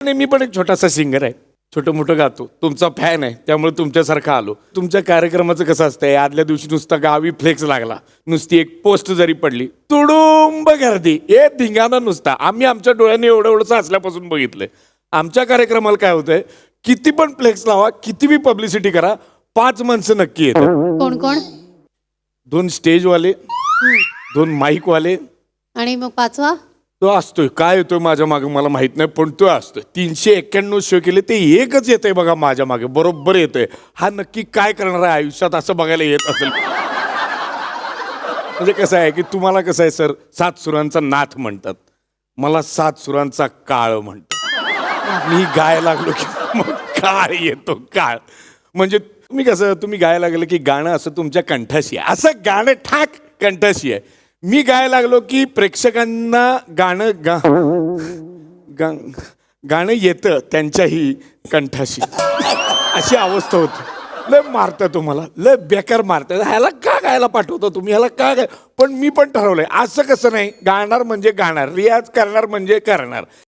आणि मी पण एक छोटासा सिंगर आहे, छोटं मोठं गातो, तुमचा फॅन आहे, त्यामुळे तुमच्यासारखा आलो. तुमच्या कार्यक्रमाचं कसं असतंय, आदल्या दिवशी नुसता गावी फ्लेक्स लागला, नुसती एक पोस्ट जरी पडली, तुडुंब गर्दी, हे धिंगाणा नुसता. आम्ही आमच्या डोळ्यांनी एवढं एवढं साचल्यापासून बघितलंय. आमच्या कार्यक्रमाला काय होतंय, किती पण फ्लेक्स लावा, किती बी पब्लिसिटी करा, 5 माणसं नक्की येतात. कोण कोण 2 स्टेजवाले, 2 माईकवाले. आणि मग 5वा तो असतोय, काय येतोय माझ्या मागे मला माहित नाही, पण तो असतोय. 391 शो केले, ते एकच येतंय बघा माझ्या मागे, बरोबर येतोय. हा नक्की काय करणार आहे आयुष्यात असं बघायला येत असेल. म्हणजे कसं आहे की तुम्हाला कसं आहे सर, 7 सुरांचा नाथ म्हणतात, मला 7 सुरांचा काळ म्हणतात. मी गायला लागलो की मग काळ येतो, काळ. म्हणजे तुम्ही कसं, तुम्ही गायला लागलं की गाणं असं तुमच्या कंठाशी आहे, असं गाणं ठाक कंठाशी आहे. मी गायला लागलो की प्रेक्षकांना गाणं गाणं येतं त्यांच्याही कंठाशी, अशी अवस्था होती. लय मारतं तुम्हाला, लय बेकार मारतं, ह्याला का गायला पाठवतो तुम्ही, ह्याला का गाय. पण मी पण ठरवलंय असं कसं नाही, गाणार म्हणजे गाणार, रियाज करणार म्हणजे करणार.